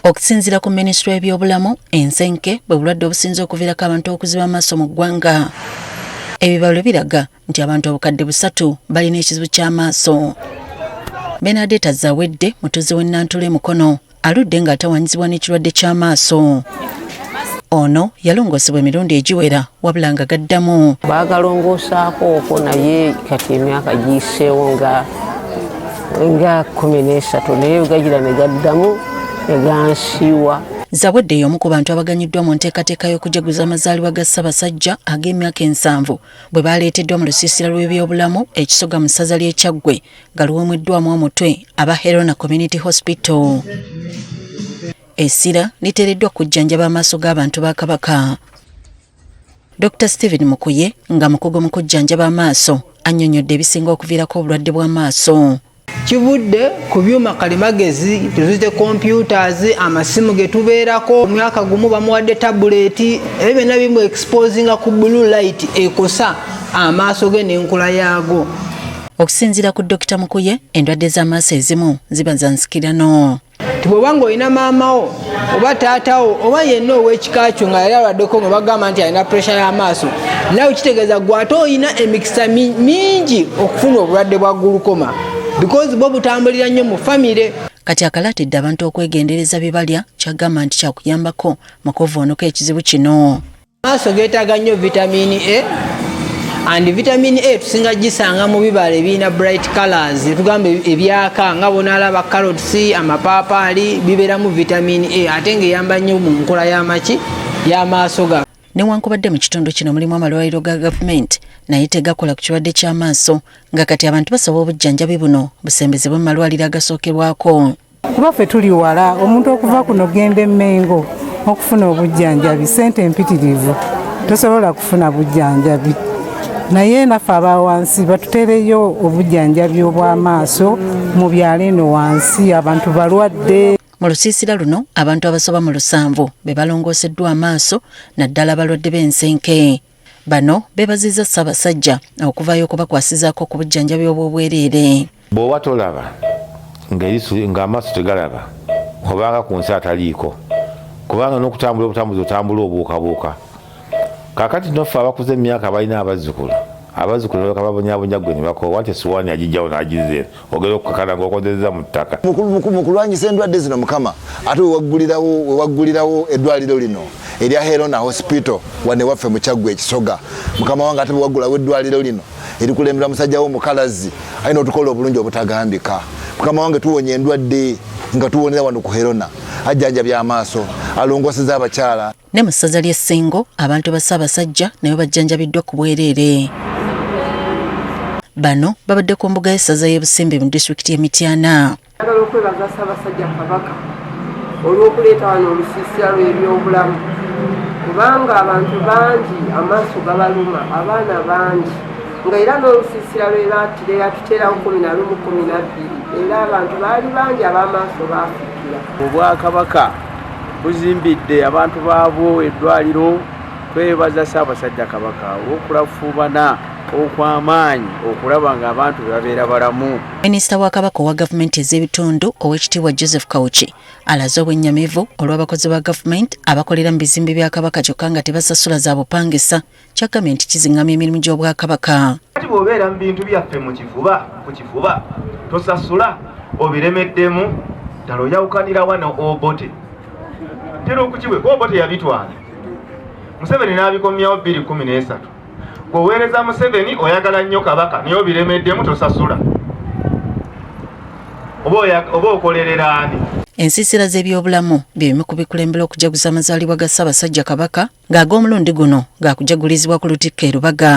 Okusinziira ku Minisitule y'ebyobulamu, ensenke bwe bulwadde obusinze okuviirako abantu okuziba amaaso mu ggwanga. Ebibalo biraga nti abantu obukadde 3 balina ekizibu ky'amaaso. Benadetta Zawedde, mutuuze w'e Nantule Mukono, aludde ng'atawanyizibwa n'ekirwadde ky'amaaso. Ono yalongoosebwa emirundi egiwera wabula nga gaddamu. Baagalongoosaako okwo naye kati emyaka giyiseewo nga 13 naye gagira ne gaddamu ne gansiiwa. Zawedde y'omu ku bantu abaganyiddwa mu nteekateeka y'okujaguza amazaalibwa ga Ssaabasajja ag'emyaka 7 bwe baaleeteddwa mu lusiisira lw'ebyobulamu ekisoga mu ssaza ly'e Kyaggwe nga luweemuddwamu omutwe aba Helena Community Hospital. Essira liteereddwa kujjanjaba amaaso g'abantu ba Kabaka. Dr. Stephen Mukuye nga mukugu mu kujjanjaba amaaso annyonnyodde ebisinga okuviirako obulwadde bw'amaaso. Kivudde ku byuma kalimagezi tuzite computers amasimu getubeerako omwaka gumu bamuwadde tabuleti ebyo byonna bimu exposinga ku blue light ekosa amaaso ge n'enkula yaago. Okusinziira ku Dr. Mukuye, endwadde z'amaaso ezimu ziba za nsikirano. Tibwobanga olina maamawo oba taatawo oba yenna ow'ekika kyo nga yali alwaddeko nga bagamba nti alina pressure y'amaaso, nawe kitegeeza gwe ate olina emikisa mingi okufuna obulwadde bwa gulukoma because bo butambulira nnyo mu famire. Kati akalaatidde abantu okwegendereza bye balya kyagamba nti kyakuyambako mu kuvvuunuka ekizibu kino. Amaaso geetaaga nnyo vitamini A and vitamini A tusinga gisanga mu bibala ebirina bright colors tugamba ebyaka nga bonalaba carrots amapaapaali bibeeramu vitamini A ate ng'eyamba nnyo mu nkola y'amaki y'amaaso ga. Newankubadde mu kitundu kino mulimu amalwaliro ga gavumenti naye tegakola ku kirwadde ky'amaaso nga kati abantu basaba obujjanjabi buno busembezebwe mu malwaliro agasookerwako. Kuba ffe tuli wala omuntu okuva kuno genda Mengo okufuna obujjanjabi ssente mpitirivu tosobola kufuna bujjanjabi. Naye naffe aba wansi batuteereyo obujjanjabi obw'amaaso mu byalo eno wansi abantu balwadde. Mu lusiisira luno abantu abasoba mu 7 be balongooseddwa amaaso naddala abalwadde b'ensenke. Bano beebazizza Ssaabasajja okuvaayo okubakwasizaako ku bujjanjabi obw'obwereere. Bw'oba tolaba ng'amaaso tegalaba obanga ku nsi ataliiko kubanga n'okutambula obutambuzi otambula obuukabuuka. Kakati noffe abakuze emyaka balina abazzukulu bakababonyabonya gwe ne bakoowa nti essuwaani agijjawo n'agizeera ogera okukakana ng'okozezza mu ttaka. Mu kulwanyisa endwadde zino Mukama ate wewaggulirawo eddwaliro lino erya Helena Hospital wane waffe mu Kyaggwe ekisoga. Mukama wange ate wewaggulawo eddwaliro lino erikulembera musajja wo mukalazi alina otukola obulungi obutagambika. Mukama wange tuwonya endwadde nga tuwonera wano ku Helena ajjanjabya amaaso alongoseza abakyala. Ne mu ssaza ly'e Ssengo abantu ba Ssaabasajja nayo bajjanjabiddwa ku bwereere. Bano babadde ku mbuga y'essaza y'e Busimbe mu disitulikiti y'e Mityana. Njagala okwebaza Ssaabasajja Kabaka olw'okuleeta wano olusiisira lw'ebyobulamu kubanga abantu bangi amaaso gabaluma abaana bangi nga era n'olusiisira lwe baatire yatuteerawo 11-12 era abantu baali bangi ab'amaaso baafikira. Obwakabaka buzimbidde abantu baabwo eddwaliro. Twebaza Ssaabasajja Kabaka olw'okulafuubana okw'amaanyi okulaba ng'abantu babeera balamu. Minisita wa Kabaka owa gavumenti ez'ebitundu Oweekitiibwa Joseph Kawuki alaze obwennyamivu olw'abakozi ba gavumenti abakolera mu bizimbe bya Kabaka kyokka nga tebasasula za bupangisa. Kyagambye nti kizingamya emirimu gy'Obwakabaka. Kati bw'obeera mu bintu byaffe mu kifuba tosasula obiremeddemu ddala oyawukanira wano obote tera okukiweka obote yabitwala. Museveni n'abikomyawo 2013 gweweereza Museveni oyagala nnyo Kabaka naye obiremeddemu tosasula oba okolerera ani. Ensiisira z'ebyobulamu bye bimu ku bikulembera okujaguza amazaalibwa ga Ssaabasajja Kabaka ng'ag'omulundi guno gaakujagulizibwa ku Lutikko e Lubaga.